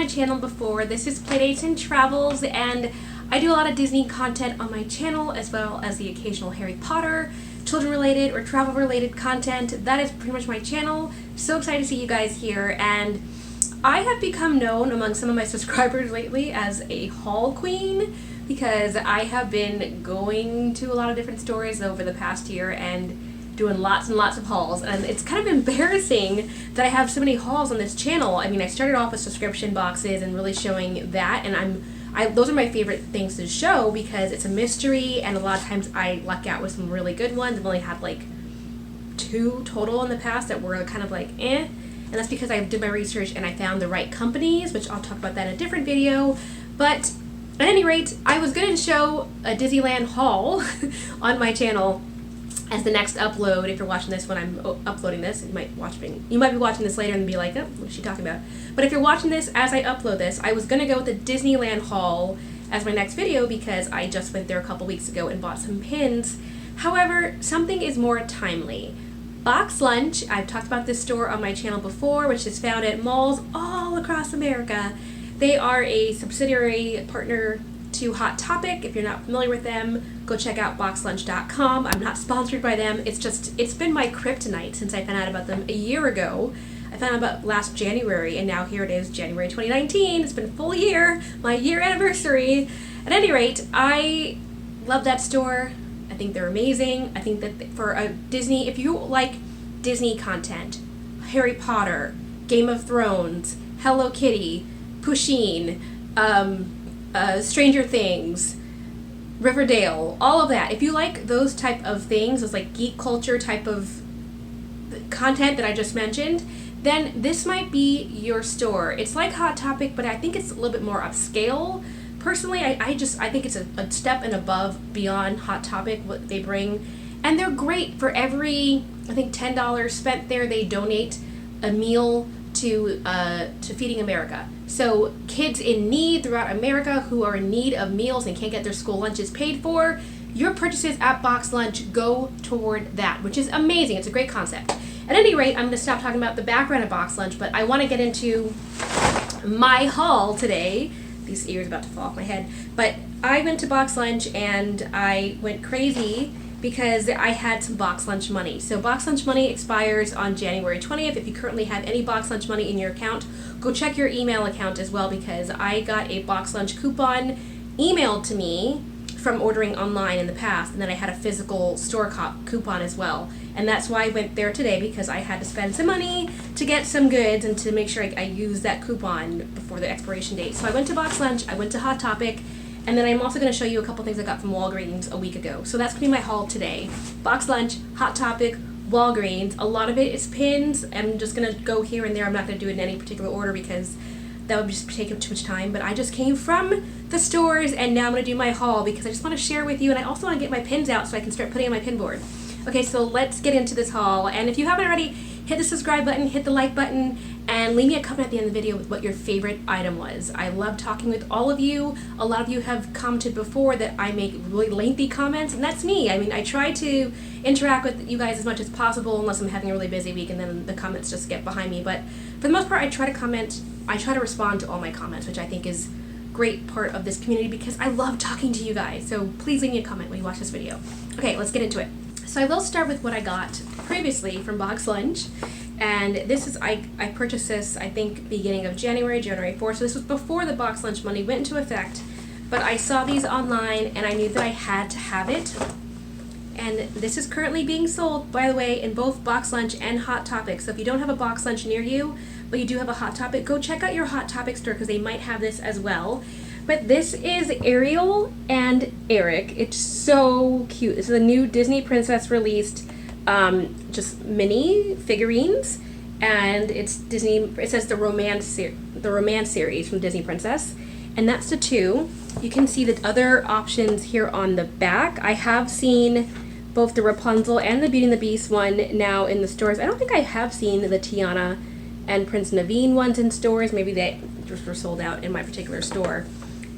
my channel before, this is Playdates and Travels, and I do a lot of Disney content on my channel, as well as the occasional Harry Potter, children-related or travel-related content. That is pretty much my channel. So excited to see you guys here, and I have become known among some of my subscribers lately as a haul queen, because I have been going to a lot of different stores over the past year and doing lots and lots of hauls, and it's kind of embarrassing that I have so many hauls on this channel. I mean, I started off with subscription boxes and really showing that, and those are my favorite things to show because it's a mystery, and a lot of times I luck out with some really good ones. I've only had like 2 total in the past that were kind of like eh, and that's because I did my research and I found the right companies, which I'll talk about that in a different video. But at any rate, I was going to show a Disneyland haul on my channel as the next upload. If you're watching this when I'm uploading this, you might be watching this later and be like, oh, what is she talking about? But if you're watching this as I upload this, I was going to go with the Disneyland haul as my next video because I just went there a couple weeks ago and bought some pins. However, something is more timely. Box Lunch, I've talked about this store on my channel before, which is found at malls all across America. They are a subsidiary partner to Hot Topic. If you're not familiar with them, go check out boxlunch.com. I'm not sponsored by them. It's been my kryptonite since I found out about them a year ago. I found out about last January, and now here it is, January 2019. It's been a full year, my year anniversary. At any rate, I love that store. I think they're amazing. I think that for a Disney, if you like Disney content, Harry Potter, Game of Thrones, Hello Kitty, Pusheen, Stranger Things, Riverdale, all of that. If you like those type of things, those like geek culture type of content that I just mentioned, then this might be your store. It's like Hot Topic, but I think it's a little bit more upscale. Personally, I think it's a step and above beyond Hot Topic, what they bring. And they're great. For every, I think, $10 spent there, they donate a meal to Feeding America. So kids in need throughout America who are in need of meals and can't get their school lunches paid for, your purchases at Box Lunch go toward that, which is amazing. It's a great concept. At any rate, I'm going to stop talking about the background of Box Lunch, but I want to get into my haul today. These ears are about to fall off my head. But I went to Box Lunch and I went crazy because I had some Box Lunch money. So Box Lunch money expires on January 20th. If you currently have any Box Lunch money in your account, go check your email account as well, because I got a Box Lunch coupon emailed to me from ordering online in the past, and then I had a physical store coupon as well. And that's why I went there today, because I had to spend some money to get some goods and to make sure I used that coupon before the expiration date. So I went to Box Lunch, I went to Hot Topic, and then I'm also going to show you a couple things I got from Walgreens a week ago. So that's going to be my haul today. Box Lunch, Hot Topic, Walgreens. A lot of it is pins. I'm just going to go here and there. I'm not going to do it in any particular order because that would just take up too much time. But I just came from the stores, and now I'm going to do my haul because I just want to share with you, and I also want to get my pins out so I can start putting on my pin board. Okay, so let's get into this haul. And if you haven't already, hit the subscribe button, hit the like button, and leave me a comment at the end of the video with what your favorite item was. I love talking with all of you. A lot of you have commented before that I make really lengthy comments, and that's me. I mean, I try to interact with you guys as much as possible unless I'm having a really busy week and then the comments just get behind me. But for the most part, I try to respond to all my comments, which I think is a great part of this community because I love talking to you guys. So please leave me a comment when you watch this video. Okay, let's get into it. So I will start with what I got previously from Box Lunch, and this is, I purchased this, I think, beginning of January 4th, so this was before the Box Lunch money went into effect, but I saw these online, and I knew that I had to have it, and this is currently being sold, by the way, in both Box Lunch and Hot Topic. So if you don't have a Box Lunch near you, but you do have a Hot Topic, go check out your Hot Topic store because they might have this as well. But this is Ariel and Eric. It's so cute. This is a new Disney Princess released just mini figurines, and it's Disney. It says the romance series from Disney Princess, and that's the 2. You can see the other options here on the back. I have seen both the Rapunzel and the Beauty and the Beast one now in the stores. I don't think I have seen the Tiana and Prince Naveen ones in stores. Maybe they just were sold out in my particular store.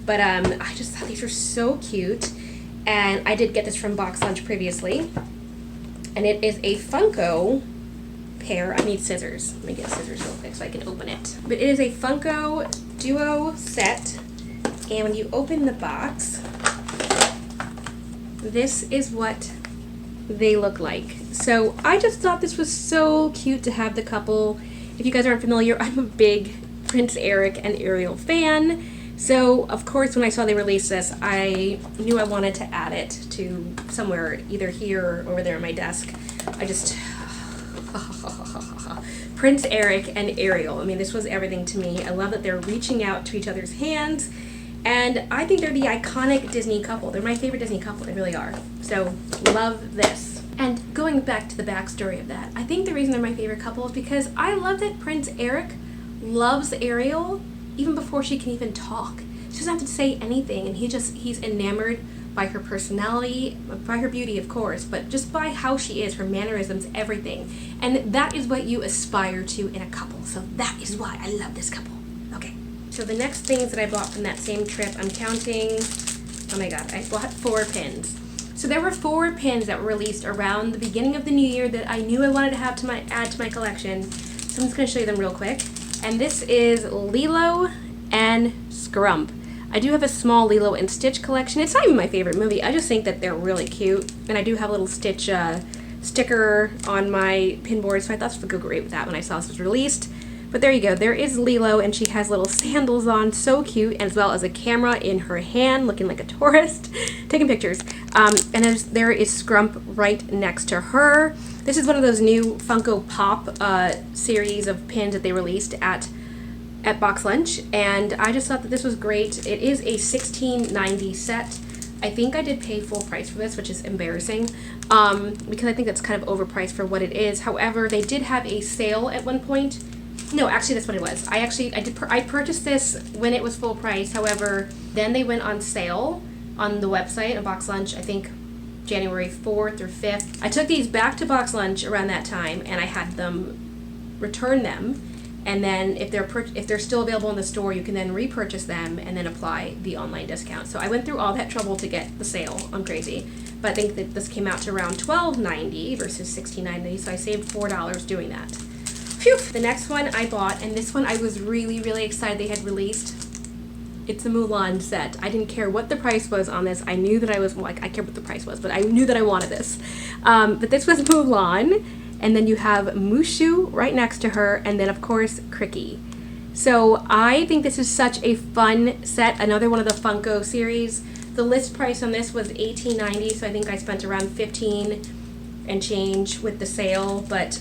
But I just thought these were so cute, and I did get this from Box Lunch previously, and it is a Funko pair. I need scissors. Let me get scissors real quick so I can open it. But it is a Funko Duo set. And when you open the box, this is what they look like. So I just thought this was so cute to have the couple. If you guys aren't familiar, I'm a big Prince Eric and Ariel fan. So of course when I saw they released this, I knew I wanted to add it to somewhere, either here or over there on my desk. I just Prince Eric and Ariel. I mean, this was everything to me. I love that they're reaching out to each other's hands. And I think they're the iconic Disney couple. They're my favorite Disney couple. They really are. So, love this. And going back to the backstory of that, I think the reason they're my favorite couple is because I love that Prince Eric loves Ariel even before she can even talk. She doesn't have to say anything, and he's enamored by her personality, by her beauty, of course, but just by how she is, her mannerisms, everything. And that is what you aspire to in a couple. So that is why I love this couple. Okay. So the next things that I bought from that same trip, I'm counting, oh my god, I bought 4 pins. So there were 4 pins that were released around the beginning of the new year that I knew I wanted to have add to my collection. So I'm just going to show you them real quick. And this is Lilo and Scrump. I do have a small Lilo and Stitch collection. It's not even my favorite movie. I just think that they're really cute. And I do have a little Stitch sticker on my pin board, so I thought this would go great with that when I saw this was released. But there you go. There is Lilo, and she has little sandals on, so cute, as well as a camera in her hand, looking like a tourist, taking pictures. And there is Scrump right next to her. This is one of those new Funko Pop series of pins that they released at Box Lunch, and I just thought that this was great. It is a $16.90 set. I think I did pay full price for this, which is embarrassing, because I think that's kind of overpriced for what it is. However, they did have a sale at one point. No, actually, that's what it was. I purchased this when it was full price. However, then they went on sale on the website of Box Lunch, I think January 4th or 5th. I took these back to Box Lunch around that time, and I had them return them. And then if they're still available in the store, you can then repurchase them and then apply the online discount. So I went through all that trouble to get the sale. I'm crazy. But I think that this came out to around $12.90 versus $16.90, so I saved $4 doing that. Phew! The next one I bought, and this one I was really, really excited they had released. It's a Mulan set. I didn't care what the price was on this. I knew that I cared what the price was, but I knew that I wanted this. But this was Mulan. And then you have Mushu right next to her, and then of course Cricky. So I think this is such a fun set. Another one of the Funko series. The list price on this was $18.90, so I think I spent around $15 and change with the sale. But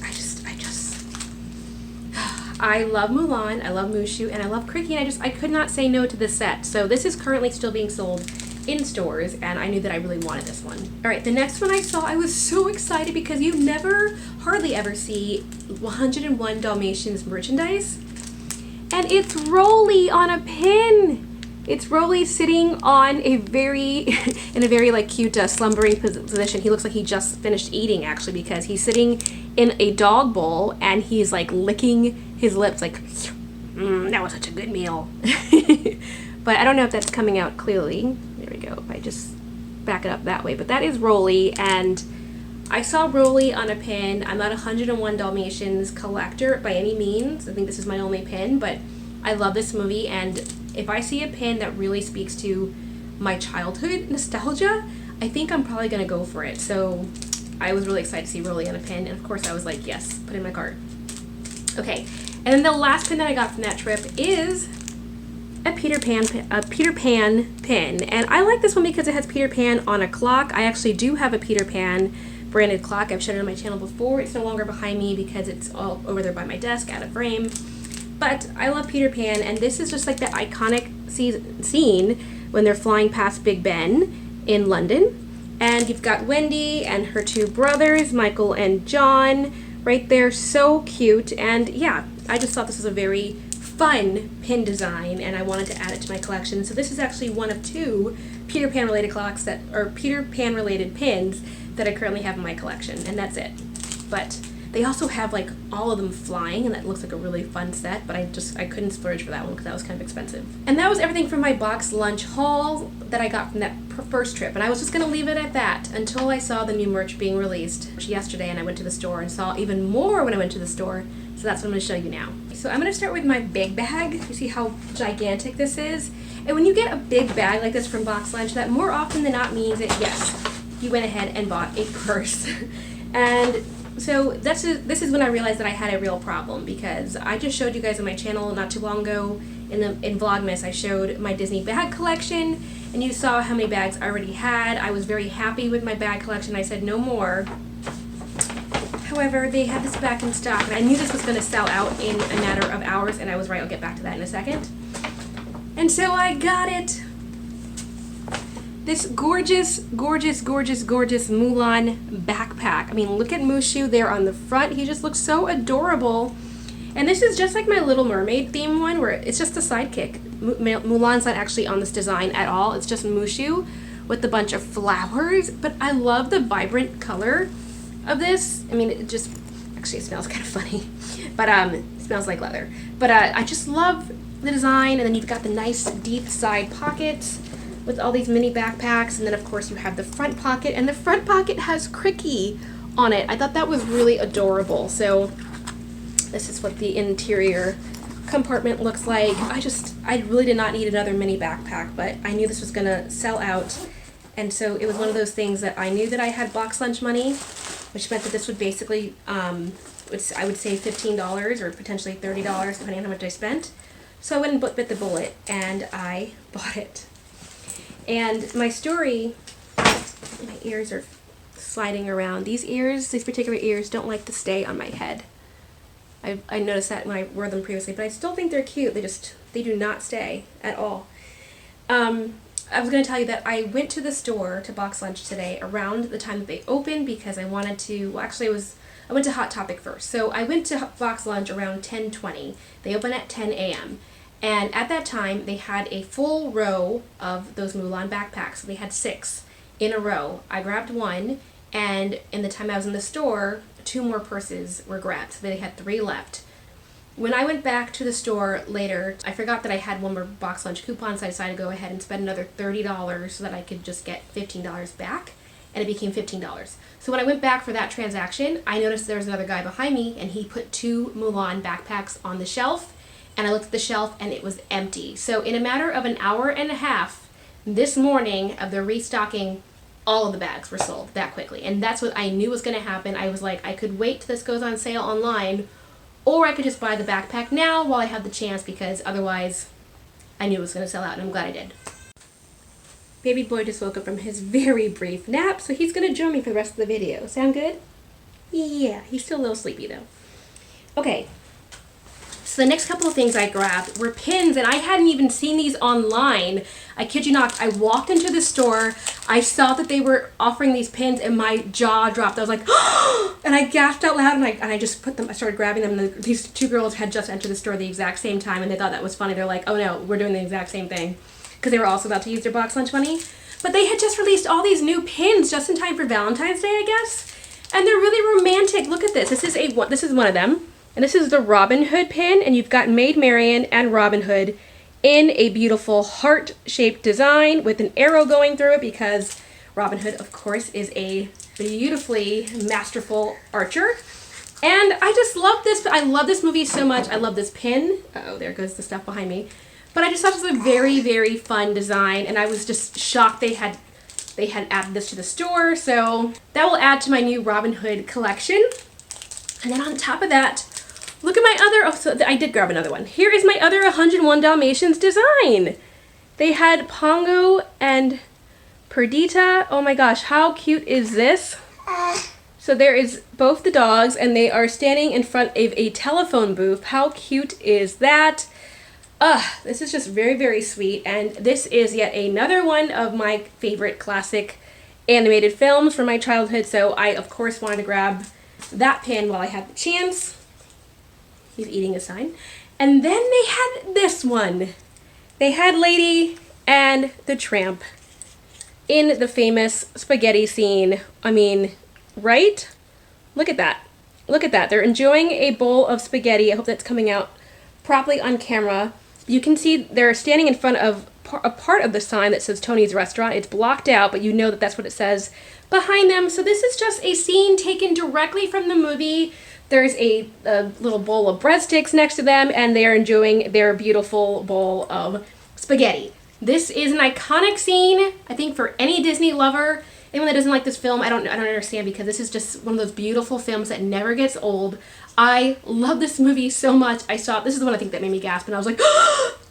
I love Mulan, I love Mushu, and I love Cricky, and I could not say no to this set. So this is currently still being sold in stores, and I knew that I really wanted this one. Alright, the next one I saw, I was so excited because you hardly ever see 101 Dalmatians merchandise. And it's Rolly on a pin! It's Rolly sitting on in a very like cute slumbering position. He looks like he just finished eating, actually, because he's sitting in a dog bowl and he's like licking his lips like, that was such a good meal. But I don't know if that's coming out clearly. There we go, if I just back it up that way. But that is Rolly, and I saw Rolly on a pin. I'm not a 101 Dalmatians collector by any means. I think this is my only pin, but I love this movie, and if I see a pin that really speaks to my childhood nostalgia, I think I'm probably going to go for it. So I was really excited to see Rolly on a pin, and of course I was like, yes, put it in my cart. Okay, and then the last pin that I got from that trip is a Peter Pan pin, and I like this one because it has Peter Pan on a clock. I actually do have a Peter Pan branded clock. I've shown it on my channel before. It's no longer behind me because it's all over there by my desk out of frame. But I love Peter Pan, and this is just like that iconic scene when they're flying past Big Ben in London. And you've got Wendy and her 2 brothers, Michael and John, right there. So cute. And yeah, I just thought this was a very fun pin design, and I wanted to add it to my collection. So this is actually one of 2 Peter Pan related clocks Peter Pan related pins that I currently have in my collection, and that's it. But they also have like all of them flying, and that looks like a really fun set, but I couldn't splurge for that one because that was kind of expensive. And that was everything from my Box Lunch haul that I got from that first trip, and I was just going to leave it at that until I saw the new merch being released yesterday, and I went to the store and saw even more when I went to the store. So that's what I'm going to show you now. So I'm going to start with my big bag. You see how gigantic this is? And when you get a big bag like this from Box Lunch, that more often than not means that, yes, you went ahead and bought a purse. And so this is when I realized that I had a real problem, because I just showed you guys on my channel not too long ago in Vlogmas. I showed my Disney bag collection, and you saw how many bags I already had. I was very happy with my bag collection. I said no more. However, they had this back in stock, and I knew this was going to sell out in a matter of hours, and I was right. I'll get back to that in a second. And so I got it. This gorgeous, gorgeous, gorgeous, gorgeous Mulan backpack. I mean, look at Mushu there on the front. He just looks so adorable. And this is just like my Little Mermaid theme one, where it's just a sidekick. Mulan's not actually on this design at all. It's just Mushu with a bunch of flowers. But I love the vibrant color of this. I mean, it just, actually it smells kind of funny. But it smells like leather. But I just love the design. And then you've got the nice deep side pockets with all these mini backpacks, and then of course you have the front pocket, and the front pocket has Cricky on it. I thought that was really adorable. So this is what the interior compartment looks like. I really did not need another mini backpack, but I knew this was gonna sell out, and so it was one of those things that I knew that I had Box Lunch money, which meant that this would basically, I would say $15 or potentially $30 depending on how much I spent. So I went and bit the bullet, and I bought it. And my story, my ears are sliding around. These particular ears don't like to stay on my head. I noticed that when I wore them previously, but I still think they're cute. They do not stay at all. I was going to tell you that I went to the store to Box Lunch today around the time that they opened, because I wanted to, well actually I went to Hot Topic first. So I went to Box Lunch around 10:20. They open at 10 a.m. And at that time, they had a full row of those Mulan backpacks. So they had 6 in a row. I grabbed one, and in the time I was in the store, 2 more purses were grabbed. So they had 3 left. When I went back to the store later, I forgot that I had one more Box Lunch coupon, so I decided to go ahead and spend another $30 so that I could just get $15 back, and it became $15. So when I went back for that transaction, I noticed there was another guy behind me, and he put 2 Mulan backpacks on the shelf. And I looked at the shelf, and it was empty. So in a matter of an hour and a half this morning of the restocking, all of the bags were sold that quickly. And that's what I knew was going to happen. I was like, I could wait till this goes on sale online, or I could just buy the backpack now while I have the chance, because otherwise I knew it was going to sell out, and I'm glad I did. Baby boy just woke up from his very brief nap, so he's going to join me for the rest of the video. Sound good? Yeah, he's still a little sleepy though. Okay. So the next couple of things I grabbed were pins, and I hadn't even seen these online. I kid you not. I walked into the store, I saw that they were offering these pins, and my jaw dropped. I was like, oh! And I gasped out loud, and I just put them, I started grabbing them, and these 2 girls had just entered the store at the exact same time, and they thought that was funny. They're like, oh no, we're doing the exact same thing, because they were also about to use their Box Lunch money. But they had just released all these new pins just in time for Valentine's Day, I guess. And they're really romantic. Look at this. This is one of them. And this is the Robin Hood pin, and you've got Maid Marian and Robin Hood in a beautiful heart-shaped design with an arrow going through it, because Robin Hood, of course, is a beautifully masterful archer. And I just love this. I love this movie so much. I love this pin. Uh-oh, there goes the stuff behind me. But I just thought this was a very, very fun design, and I was just shocked they had added this to the store. So that will add to my new Robin Hood collection. And then on top of that, look at my other, so I did grab another one. Here is my other 101 Dalmatians design. They had Pongo and Perdita. Oh my gosh, how cute is this? So there is both the dogs, and they are standing in front of a telephone booth. How cute is that? This is just very, very sweet, and this is yet another one of my favorite classic animated films from my childhood, so I, of course, wanted to grab that pin while I had the chance. He's eating a sign. And then they had this one. They had Lady and the Tramp in the famous spaghetti scene. I mean, right? Look at that. Look at that. They're enjoying a bowl of spaghetti. I hope that's coming out properly on camera. You can see they're standing in front of a part of the sign that says Tony's Restaurant. It's blocked out, but you know that that's what it says behind them. So this is just a scene taken directly from the movie. There's a little bowl of breadsticks next to them, and they are enjoying their beautiful bowl of spaghetti. This is an iconic scene, I think, for any Disney lover. Anyone that doesn't like this film, I don't understand, because this is just one of those beautiful films that never gets old. I love this movie so much. This is the one I think that made me gasp, and I was like,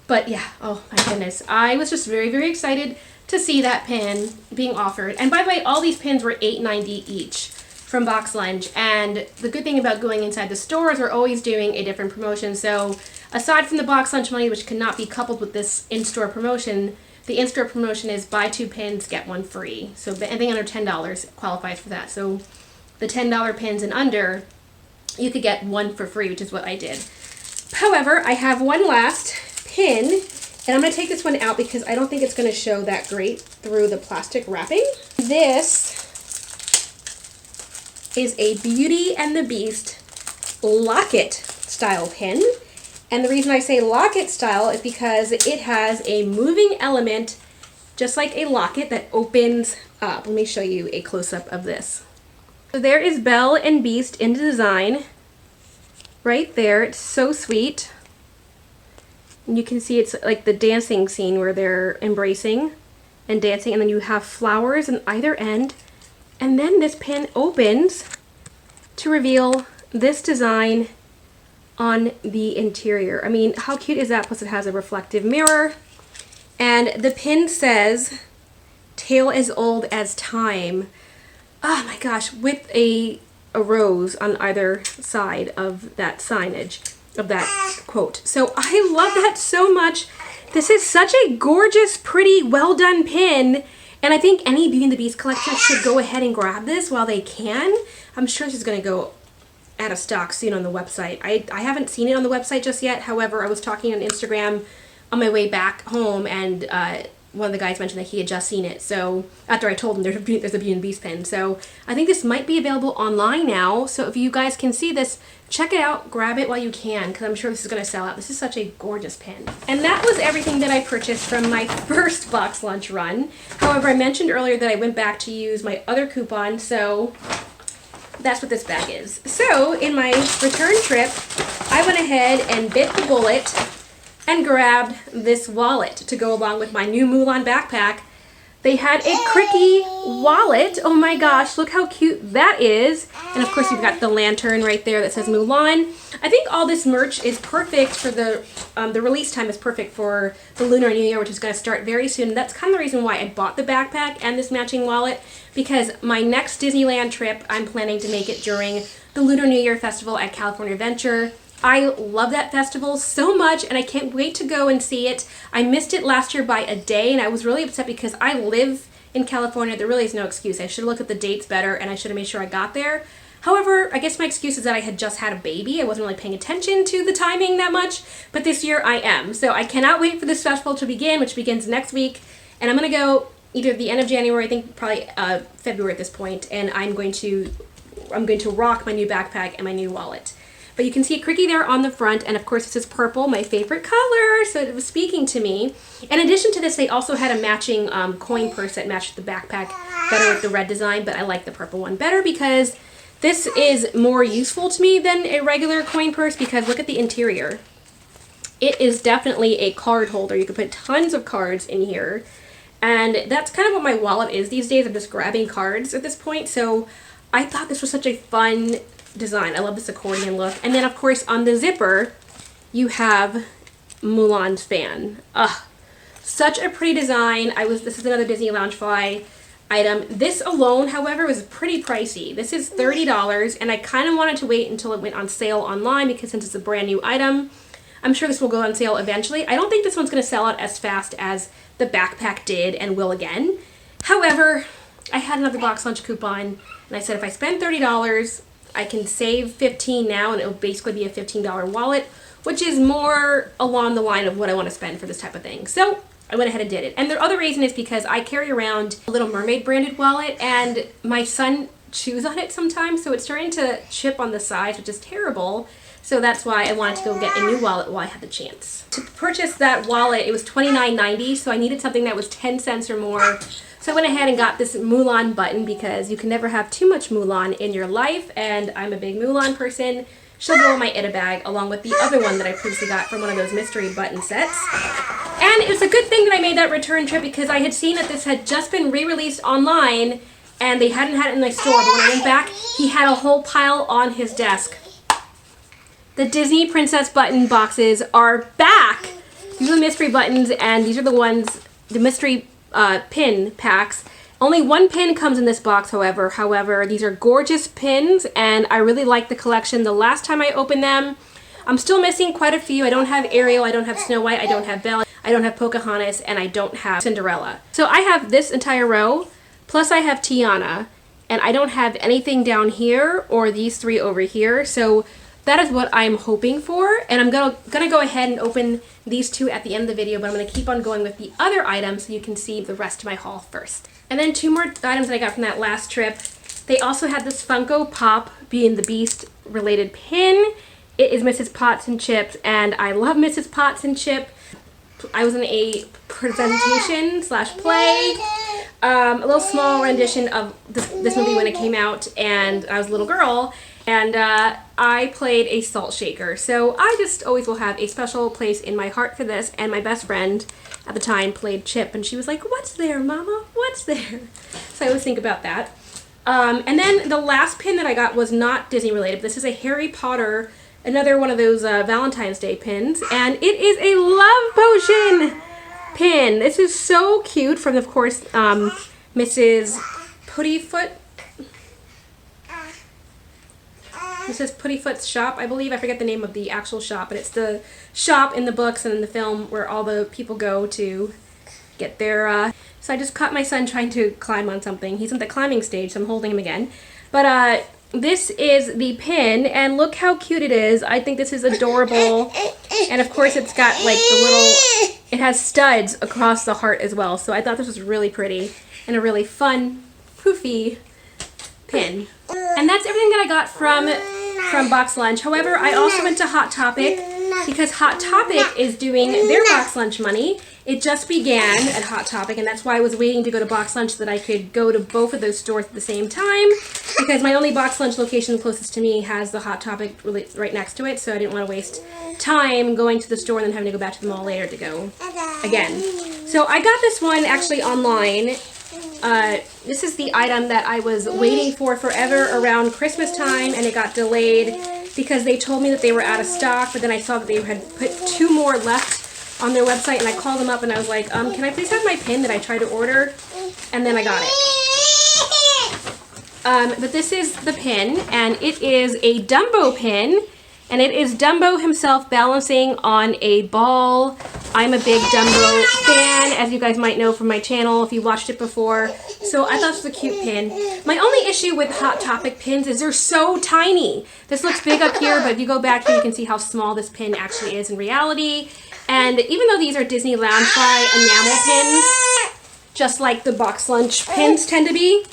but yeah, oh my goodness. I was just very, very excited to see that pin being offered. And by the way, all these pins were $8.90 each from Box Lunch. And the good thing about going inside the stores, we're always doing a different promotion. So aside from the Box Lunch money, which cannot be coupled with this in-store promotion, the in-store promotion is buy 2 pins, get 1 free. So anything under $10 qualifies for that. So the $10 pins and under, you could get 1 for free, which is what I did. However, I have one last pin, and I'm going to take this one out because I don't think it's going to show that great through the plastic wrapping. This is a Beauty and the Beast locket style pin. And the reason I say locket style is because it has a moving element, just like a locket, that opens up. Let me show you a close-up of this. So there is Belle and Beast in design right there. It's so sweet. And you can see it's like the dancing scene where they're embracing and dancing, and then you have flowers on either end. And then this pin opens to reveal this design on the interior. I mean, how cute is that? Plus it has a reflective mirror. And the pin says, "Tale as old as time." Oh my gosh, with a rose on either side of that signage, of that quote. So I love that so much. This is such a gorgeous, pretty, well done pin. And I think any Beauty and the Beast collector should go ahead and grab this while they can. I'm sure this is going to go out of stock soon on the website. I haven't seen it on the website just yet. However, I was talking on Instagram on my way back home, and one of the guys mentioned that he had just seen it. So after I told him there's a Beauty and the Beast pin. So I think this might be available online now. So if you guys can see this, check it out, grab it while you can, because I'm sure this is going to sell out. This is such a gorgeous pin. And that was everything that I purchased from my first Box Lunch run. However, I mentioned earlier that I went back to use my other coupon, so that's what this bag is. So in my return trip, I went ahead and bit the bullet and grabbed this wallet to go along with my new Mulan backpack. They had a Cricky wallet. Oh my gosh, look how cute that is. And of course you've got the lantern right there that says Mulan. I think all this merch is perfect for the release time is perfect for the Lunar New Year, which is going to start very soon. That's kind of the reason why I bought the backpack and this matching wallet, because my next Disneyland trip, I'm planning to make it during the Lunar New Year festival at California Adventure. I love that festival so much, and I can't wait to go and see it. I missed it last year by a day, and I was really upset because I live in California. There really is no excuse. I should have looked at the dates better, and I should have made sure I got there. However, I guess my excuse is that I had just had a baby. I wasn't really paying attention to the timing that much, but this year I am. So I cannot wait for this festival to begin, which begins next week, and I'm going to go either the end of January, I think probably February at this point, and I'm going to rock my new backpack and my new wallet. But you can see a Cricky there on the front, and of course this is purple, my favorite color, so it was speaking to me. In addition to this, they also had a matching coin purse that matched the backpack better with the red design, but I like the purple one better because this is more useful to me than a regular coin purse, because look at the interior. It is definitely a card holder. You can put tons of cards in here, and that's kind of what my wallet is these days. I'm just grabbing cards at this point, so I thought this was such a fun design. I love this accordion look. And then of course on the zipper you have Mulan's fan. Such a pretty design. This is another Disney Loungefly item. This alone, however, was pretty pricey. This is $30, and I kind of wanted to wait until it went on sale online, because since it's a brand new item, I'm sure this will go on sale eventually. I don't think this one's going to sell out as fast as the backpack did and will again. However, I had another Box Lunch coupon, and I said if I spend $30, I can save $15 now, and it will basically be a $15 wallet, which is more along the line of what I want to spend for this type of thing. So I went ahead and did it. And the other reason is because I carry around a Little Mermaid branded wallet, and my son chews on it sometimes, so it's starting to chip on the sides, which is terrible. So that's why I wanted to go get a new wallet while I had the chance. To purchase that wallet, it was $29.90, so I needed something that was 10 cents or more. So I went ahead and got this Mulan button because you can never have too much Mulan in your life, and I'm a big Mulan person. She'll go in my Ita bag along with the other one that I previously got from one of those mystery button sets. And it was a good thing that I made that return trip because I had seen that this had just been re-released online and they hadn't had it in my store, but when I went back, he had a whole pile on his desk. The Disney Princess button boxes are back! These are the mystery buttons, and these are the ones, the mystery pin packs. Only one pin comes in this box, however. However, these are gorgeous pins, and I really like the collection. The last time I opened them, I'm still missing quite a few. I don't have Ariel, I don't have Snow White, I don't have Belle, I don't have Pocahontas, and I don't have Cinderella. So I have this entire row, plus I have Tiana, and I don't have anything down here or these three over here. So that is what I'm hoping for, and I'm gonna go ahead and open these two at the end of the video, but I'm gonna keep on going with the other items so you can see the rest of my haul first. And then two more items that I got from that last trip. They also had this Funko Pop Beauty and the Beast related pin. It is Mrs. Potts and Chip, and I love Mrs. Potts and Chip. I was in a presentation slash play, a little small rendition of this movie when it came out, and I was a little girl, and I played a salt shaker. So I just always will have a special place in my heart for this, and my best friend at the time played Chip, and she was like, "What's there, Mama? What's there?" So I always think about that. And then the last pin that I got was not Disney related. This is a Harry Potter, another one of those Valentine's Day pins, and it is a love potion pin. This is so cute from, of course, Mrs. Puttyfoot. Mrs. Puttyfoot's shop, I believe. I forget the name of the actual shop, but it's the shop in the books and in the film where all the people go to get their... So I just caught my son trying to climb on something. He's at the climbing stage, so I'm holding him again. But this is the pin, and look how cute it is. I think this is adorable. And of course it's got like the little... It has studs across the heart as well, so I thought this was really pretty and a really fun, poofy pin. And that's everything that I got from Box Lunch. However, I also went to Hot Topic because Hot Topic is doing their Box Lunch money. It just began at Hot Topic, and that's why I was waiting to go to Box Lunch so that I could go to both of those stores at the same time, because my only Box Lunch location closest to me has the Hot Topic right next to it, so I didn't want to waste time going to the store and then having to go back to the mall later to go again. So I got this one actually online. This is the item that I was waiting for forever around Christmas time, and it got delayed because they told me that they were out of stock, but then I saw that they had put 2 more left on their website, and I called them up and I was like, can I please have my pin that I tried to order? And then I got it. But this is the pin, and it is a Dumbo pin, and it is Dumbo himself balancing on a ball. I'm a big Dumbo fan, as you guys might know from my channel if you watched it before. So I thought this was a cute pin. My only issue with Hot Topic pins is they're so tiny. This looks big up here, but if you go back here, you can see how small this pin actually is in reality. And even though these are Disney Loungefly enamel pins, just like the Box Lunch pins tend to be,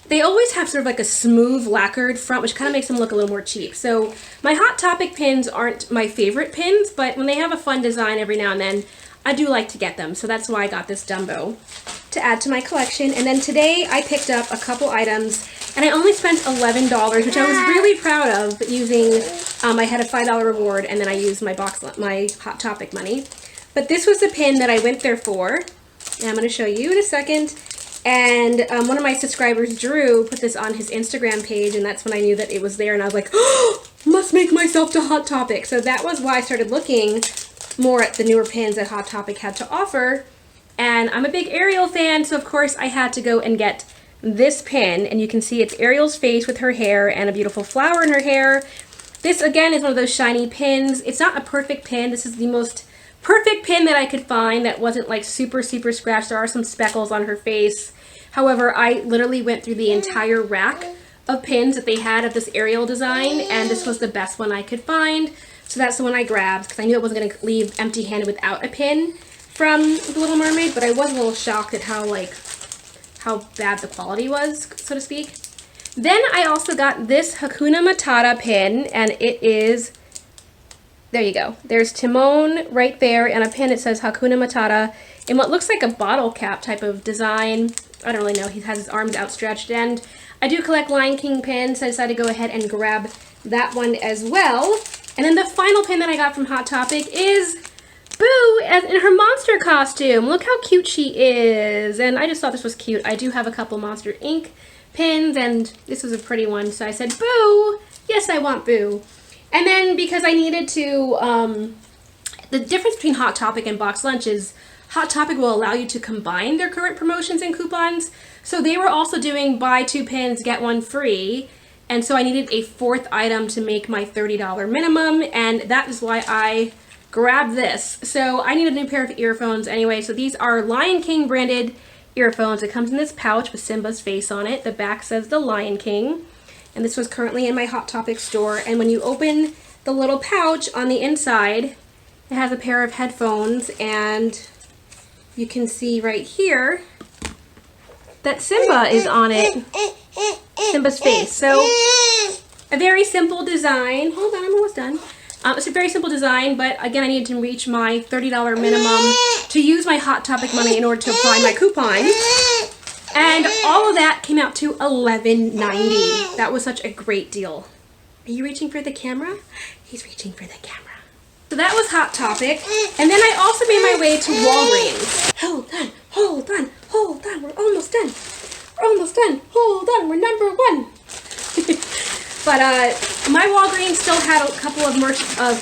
they always have sort of like a smooth lacquered front, which kind of makes them look a little more cheap. So my Hot Topic pins aren't my favorite pins, but when they have a fun design every now and then, I do like to get them. So that's why I got this Dumbo to add to my collection. And then today I picked up a couple items, and I only spent $11, which I was really proud of using. I had a $5 reward, and then I used my Hot Topic money. But this was the pin that I went there for, and I'm going to show you in a second. And one of my subscribers, Drew, put this on his Instagram page, and that's when I knew that it was there, and I was like, oh, must make myself to Hot Topic. So that was why I started looking more at the newer pins that Hot Topic had to offer. And I'm a big Ariel fan, so of course I had to go and get this pin, and you can see it's Ariel's face with her hair and a beautiful flower in her hair. This again is one of those shiny pins. It's not a perfect pin. This is the most perfect pin that I could find that wasn't like super scratched. There are some speckles on her face. However, I literally went through the entire rack of pins that they had of this Ariel design, and this was the best one I could find. So that's the one I grabbed because I knew I wasn't going to leave empty-handed without a pin from The Little Mermaid, but I was a little shocked at how bad the quality was, so to speak. Then I also got this Hakuna Matata pin, and it is There you go. There's Timon right there, and a pin that says Hakuna Matata in what looks like a bottle cap type of design. I don't really know. He has his arms outstretched, and I do collect Lion King pins, so I decided to go ahead and grab that one as well. And then the final pin that I got from Hot Topic is Boo in her monster costume. Look how cute she is. And I just thought this was cute. I do have a couple Monster Inc. pins, and this was a pretty one, so I said, Boo! Yes, I want Boo. And then because I needed to, the difference between Hot Topic and Box Lunch is Hot Topic will allow you to combine their current promotions and coupons. So they were also doing buy 2 pins, get 1 free. And so I needed a 4th item to make my $30 minimum. And that is why I grabbed this. So I need a new pair of earphones anyway. So these are Lion King branded earphones. It comes in this pouch with Simba's face on it. The back says the Lion King. And this was currently in my Hot Topic store. And when you open the little pouch on the inside, it has a pair of headphones, and you can see right here that Simba is on it. Simba's face. So a very simple design. Hold on, I'm almost done. It's a very simple design, but again, I needed to reach my $30 minimum to use my Hot Topic money in order to apply my coupon. And all of that came out to $11.90. That was such a great deal. Are you reaching for the camera? He's reaching for the camera. So that was Hot Topic. And then I also made my way to Walgreens. Hold on, hold on, hold on. We're almost done. We're almost done. Hold on, we're number 1. But my Walgreens still had a couple of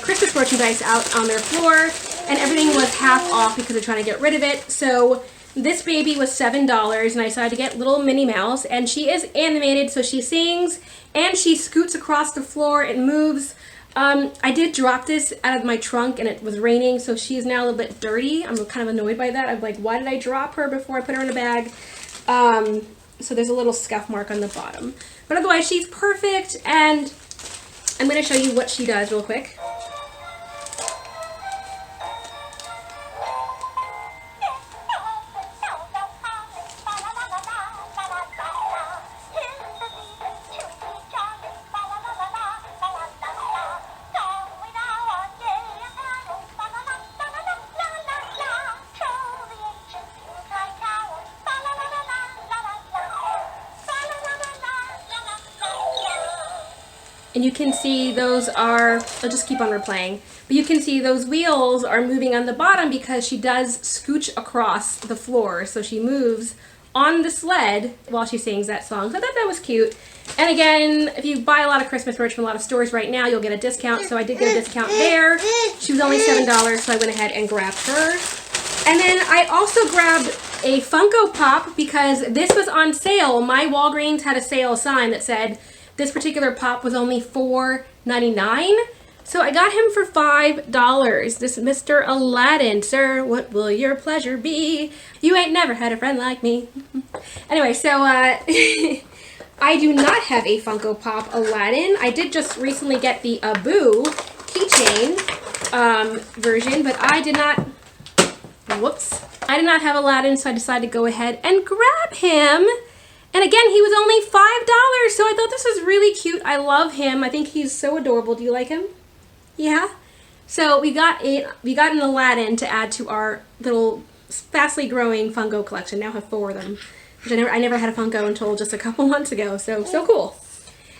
Christmas merchandise out on their floor, and everything was half off because they're trying to get rid of it. So this baby was $7, and I decided to get little Minnie Mouse, and she is animated, so she sings, and she scoots across the floor and moves. I did drop this out of my trunk, and it was raining, so she is now a little bit dirty. I'm kind of annoyed by that. I'm like, why did I drop her before I put her in a bag? So there's a little scuff mark on the bottom. But otherwise, she's perfect, and I'm going to show you what she does real quick. And you can see those are, I'll just keep on replaying, but you can see those wheels are moving on the bottom because she does scooch across the floor. So she moves on the sled while she sings that song. So I thought that was cute. And again, if you buy a lot of Christmas merch from a lot of stores right now, you'll get a discount. So I did get a discount there. She was only $7, so I went ahead and grabbed her. And then I also grabbed a Funko Pop because this was on sale. My Walgreens had a sale sign that said, this particular pop was only $4.99, so I got him for $5. This is Mr. Aladdin. Sir, what will your pleasure be? You ain't never had a friend like me. Anyway, so I do not have a Funko Pop Aladdin. I did just recently get the Boo keychain version, but I did not, whoops. I did not have Aladdin, so I decided to go ahead and grab him. And again, he was only $5, so I thought this was really cute. I love him. I think he's so adorable. Do you like him? Yeah? So we got an Aladdin to add to our little fastly growing Funko collection. Now I have 4 of them. Which I never had a Funko until just a couple months ago, so cool.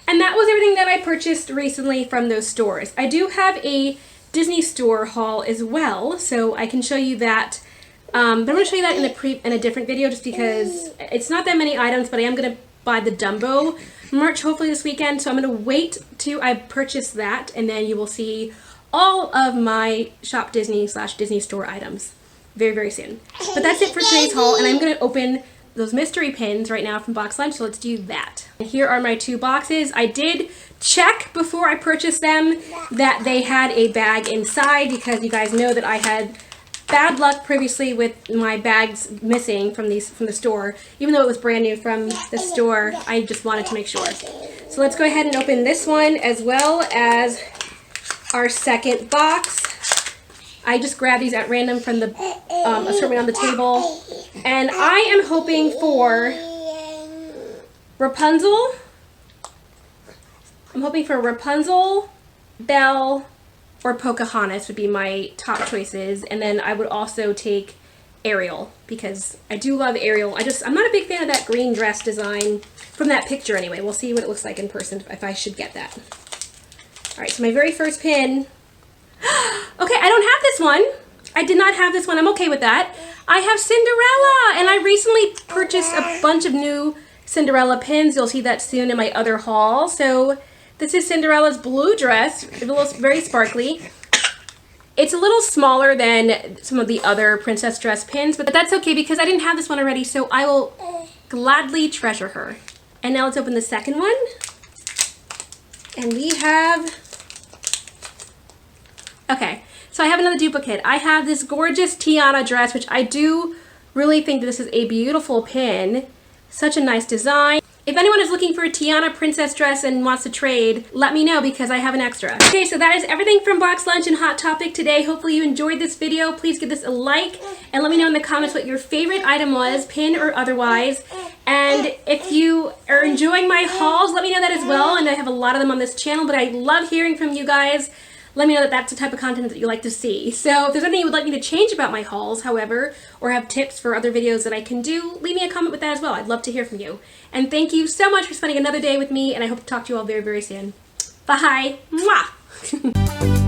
And that was everything that I purchased recently from those stores. I do have a Disney store haul as well, so I can show you that. But I'm going to show you that in a different video just because it's not that many items, but I am going to buy the Dumbo merch hopefully this weekend. So I'm going to wait till I purchase that, and then you will see all of my Shop Disney / Disney store items very, very soon. But that's it for today's haul, and I'm going to open those mystery pins right now from Box Lunch, so let's do that. And here are my 2 boxes. I did check before I purchased them that they had a bag inside because you guys know that I had bad luck previously with my bags missing from the store. Even though it was brand new from the store, I just wanted to make sure. So let's go ahead and open this one as well as our second box. I just grabbed these at random from the assortment on the table. And I am hoping for Rapunzel. I'm hoping for Rapunzel, Belle, or Pocahontas would be my top choices. And then I would also take Ariel, because I do love Ariel. I'm not a big fan of that green dress design from that picture anyway. We'll see what it looks like in person if I should get that. All right, so my very first pin. Okay, I don't have this one. I did not have this one. I'm okay with that. I have Cinderella, and I recently purchased a bunch of new Cinderella pins. You'll see that soon in my other haul. So this is Cinderella's blue dress. It looks very sparkly. It's a little smaller than some of the other princess dress pins, but that's okay because I didn't have this one already, so I will gladly treasure her. And now let's open the second one. And we have... Okay, so I have another duplicate. I have this gorgeous Tiana dress, which I do really think this is a beautiful pin. Such a nice design. If anyone is looking for a Tiana princess dress and wants to trade, let me know because I have an extra. Okay, so that is everything from Box Lunch and Hot Topic today. Hopefully you enjoyed this video. Please give this a like and let me know in the comments what your favorite item was, pin or otherwise. And if you are enjoying my hauls, let me know that as well. And I have a lot of them on this channel, but I love hearing from you guys. Let me know that that's the type of content that you like to see. So if there's anything you would like me to change about my hauls, however, or have tips for other videos that I can do, leave me a comment with that as well. I'd love to hear from you. And thank you so much for spending another day with me, and I hope to talk to you all very, very soon. Bye! Mwah!